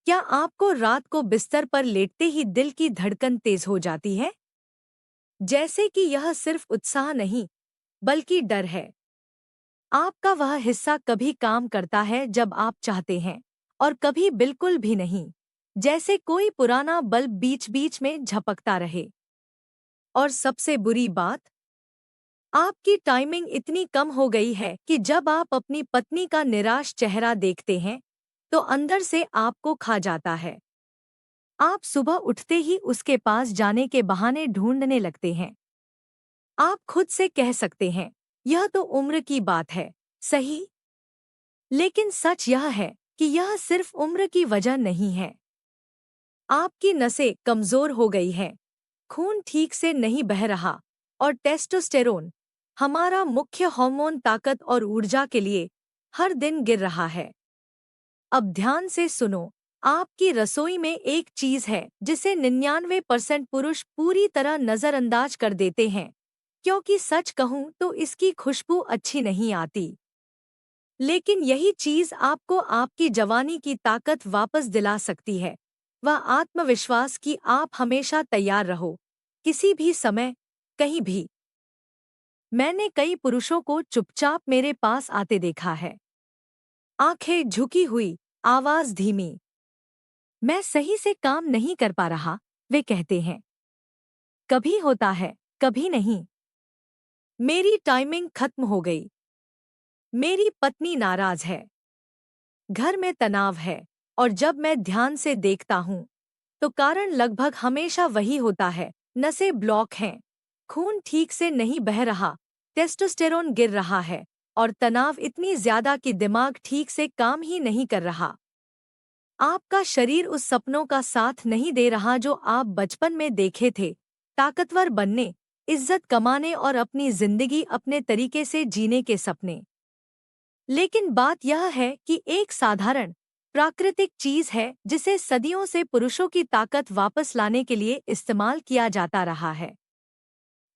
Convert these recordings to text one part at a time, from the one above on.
क्या आपको रात को बिस्तर पर लेटते ही दिल की धड़कन तेज हो जाती है? जैसे कि यह सिर्फ उत्साह नहीं, बल्कि डर है। आपका वह हिस्सा कभी काम करता है जब आप चाहते हैं, और कभी बिल्कुल भी नहीं। जैसे कोई पुराना बल्ब बीच-बीच में झपकता रहे। और सबसे बुरी बात, आपकी टाइमिंग इतनी कम हो गई है कि जब आप अपनी पत्नी का निराश चेहरा देखते हैं, तो अंदर से आपको खा जाता है। आप सुबह उठते ही उसके पास जाने के बहाने ढूंढने लगते हैं। आप खुद से कह सकते हैं, यह तो उम्र की बात है, सही? लेकिन सच यह है कि यह सिर्फ उम्र की वजह नहीं है। आपकी नसें कमजोर हो गई हैं, खून ठीक से नहीं बह रहा, और टेस्टोस्टेरोन, हमारा मुख्य हार्मोन ताकत और ऊर्जा के लिए हर दिन गिर रहा है। अब ध्यान से सुनो, आपकी रसोई में एक चीज है जिसे 99% पुरुष पूरी तरह नजरअंदाज कर देते हैं, क्योंकि सच कहूं तो इसकी खुशबू अच्छी नहीं आती। लेकिन यही चीज आपको आपकी जवानी की ताकत वापस दिला सकती है, वह आत्मविश्वास कि आप हमेशा तैयार रहो, किसी भी समय, कहीं भी। मैंने कई पुरुषों को चुपचाप मेरे पास आते देखा है, आंखें झुकी हुई, आवाज धीमी। मैं सही से काम नहीं कर पा रहा, वे कहते हैं। कभी होता है, कभी नहीं। मेरी टाइमिंग खत्म हो गई। मेरी पत्नी नाराज है। घर में तनाव है। और जब मैं ध्यान से देखता हूँ, तो कारण लगभग हमेशा वही होता है, नसें ब्लॉक हैं, खून ठीक से नहीं बह रहा, टेस्टोस्टेरोन गिर रहा है, और तनाव इतनी ज्यादा कि दिमाग ठीक से काम ही नहीं कर रहा। आपका शरीर उस सपनों का साथ नहीं दे रहा जो आप बचपन में देखे थे, ताकतवर बनने, इज्जत कमाने और अपनी जिंदगी अपने तरीके से जीने के सपने। लेकिन बात यह है कि एक साधारण, प्राकृतिक चीज है जिसे सदियों से पुरुषों की ताकत वापस लाने के लिए इस्तेमाल किया जाता रहा है।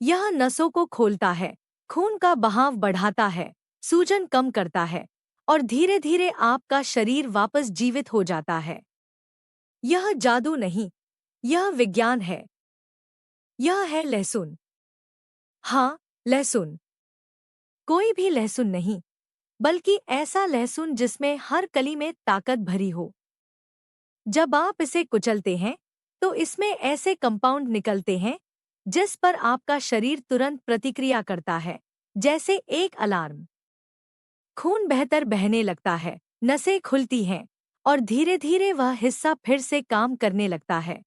यह नसों को खोलता है, खून का बहाव बढ़ाता है, सूजन कम करता है, और धीरे धीरे आपका शरीर वापस जीवित हो जाता है। यह जादू नहीं, यह विज्ञान है। यह है लहसुन। हाँ, लहसुन। कोई भी लहसुन नहीं, बल्कि ऐसा लहसुन जिसमें हर कली में ताकत भरी हो। जब आप इसे कुचलते हैं, तो इसमें ऐसे कंपाउंड निकलते हैं जिस पर आपका शरीर तुरंत प्रतिक्रिया करता है, जैसे एक अलार्म। खून बेहतर बहने लगता है, नसें खुलती हैं, और धीरे धीरे वह हिस्सा फिर से काम करने लगता है।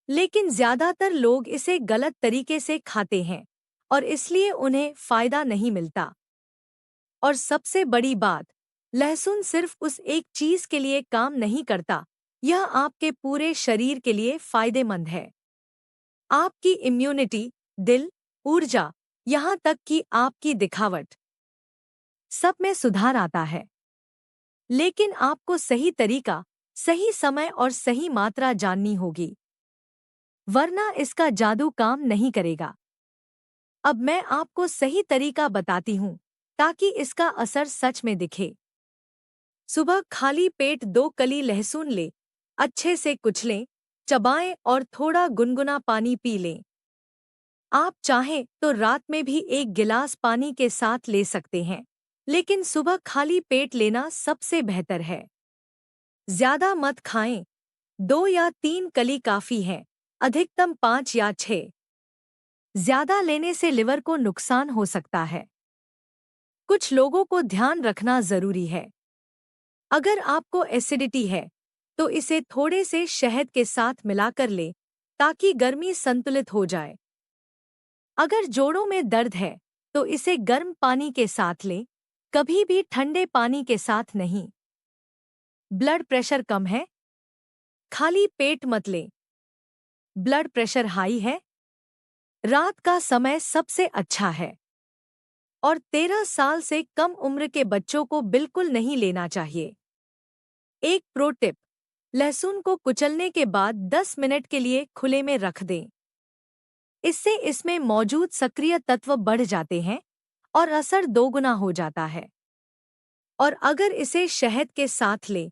लेकिन ज्यादातर लोग इसे गलत तरीके से खाते हैं, और इसलिए उन्हें फायदा नहीं मिलता। और सबसे बड़ी बात, लहसुन सिर्फ उस एक चीज के लिए काम नहीं करता, यह आपके पूरे शरीर के लिए फायदेमंद है। आपकी इम्यूनिटी, दिल, ऊर्जा, यहाँ तक कि आपकी दिखावट, सब में सुधार आता है। लेकिन आपको सही तरीका, सही समय और सही मात्रा जाननी होगी, वरना इसका जादू काम नहीं करेगा। अब मैं आपको सही तरीका बताती हूँ, ताकि इसका असर सच में दिखे। सुबह खाली पेट 2 कली लहसुन लें, अच्छे से कुचलें, चबाएं और थोड़ा गुनगुना पानी पी लें। आप चाहें तो रात में भी 1 गिलास पानी के साथ ले सकते हैं, लेकिन सुबह खाली पेट लेना सबसे बेहतर है। ज्यादा मत खाएं, 2 या 3 कली काफी है, अधिकतम 5 या 6। ज्यादा लेने से लिवर को नुकसान हो सकता है। कुछ लोगों को ध्यान रखना जरूरी है। अगर आपको एसिडिटी है, तो इसे थोड़े से शहद के साथ मिलाकर लें, ताकि गर्मी संतुलित हो जाए। अगर जोड़ों में दर्द है, तो इसे गर्म पानी के साथ लें, कभी भी ठंडे पानी के साथ नहीं। ब्लड प्रेशर कम है, खाली पेट मत लें। ब्लड प्रेशर हाई है, रात का समय सबसे अच्छा है। और 13 साल से कम उम्र के बच्चों को बिल्कुल नहीं लेना चाहिए। एक प्रो टिप, लहसुन को कुचलने के बाद 10 मिनट के लिए खुले में रख दें। इससे इसमें मौजूद सक्रिय तत्व बढ़ जाते हैं, और असर दोगुना हो जाता है। और अगर इसे शहद के साथ लें,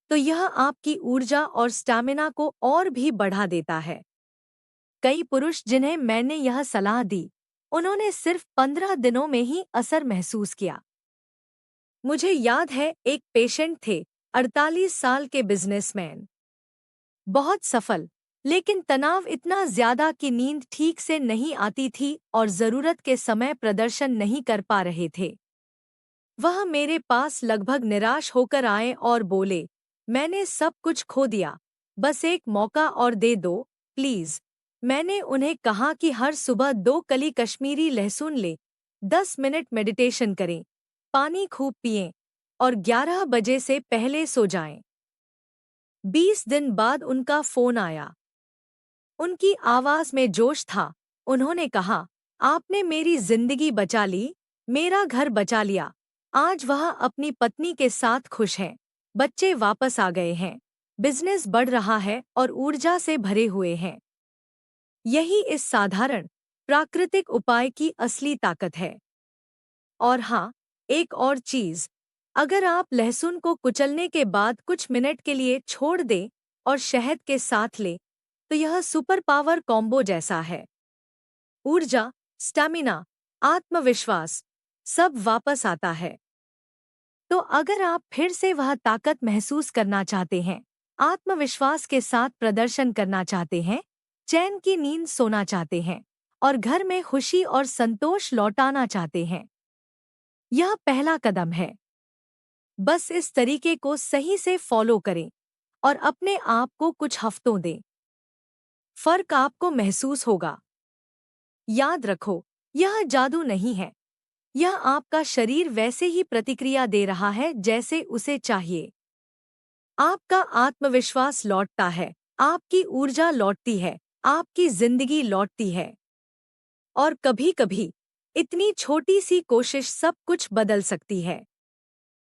तो यह आपकी ऊर्जा और स्टैमिना को और भी बढ़ा देता है। कई पुरुष जिन्हें मैंने यह सलाह दी, उन्होंने सिर्फ 15 दिनों में ही असर महसूस किया। मुझे याद है एक पेशेंट थे, 48 साल के बिजनेसमैन, बहुत सफल, लेकिन तनाव इतना ज्यादा कि नींद ठीक से नहीं आती थी और जरूरत के समय प्रदर्शन नहीं कर पा रहे थे। वह मेरे पास लगभग निराश होकर आए और बोले, मैंने सब कुछ खो दिया, बस एक मौका और दे दो प्लीज। मैंने उन्हें कहा कि हर सुबह 2 कली कश्मीरी लहसुन ले, 10 मिनट मेडिटेशन करें, पानी खूब पिएं और 11 बजे से पहले सो जाएं। 20 दिन बाद उनका फोन आया। उनकी आवाज में जोश था। उन्होंने कहा, आपने मेरी जिंदगी बचा ली, मेरा घर बचा लिया। आज वह अपनी पत्नी के साथ खुश हैं, बच्चे वापस आ गए हैं, बिजनेस बढ़ रहा है और ऊर्जा से भरे हुए हैं। यही इस साधारण प्राकृतिक उपाय की असली ताकत है। और हाँ, एक और चीज, अगर आप लहसुन को कुचलने के बाद कुछ मिनट के लिए छोड़ दें और शहद के साथ लें, तो यह सुपर पावर कॉम्बो जैसा है। ऊर्जा, स्टैमिना, आत्मविश्वास, सब वापस आता है। तो अगर आप फिर से वह ताकत महसूस करना चाहते हैं, आत्मविश्वास के साथ प्रदर्शन करना चाहते हैं, चैन की नींद सोना चाहते हैं और घर में खुशी और संतोष लौटाना चाहते हैं, यह पहला कदम है। बस इस तरीके को सही से फॉलो करें और अपने आप को कुछ हफ्तों दें। फर्क आपको महसूस होगा। याद रखो, यह जादू नहीं है। यह आपका शरीर वैसे ही प्रतिक्रिया दे रहा है जैसे उसे चाहिए। आपका आत्मविश्वास लौटता है, आपकी ऊर्जा लौटती है, आपकी जिंदगी लौटती है। और कभी-कभी इतनी छोटी सी कोशिश सब कुछ बदल सकती है।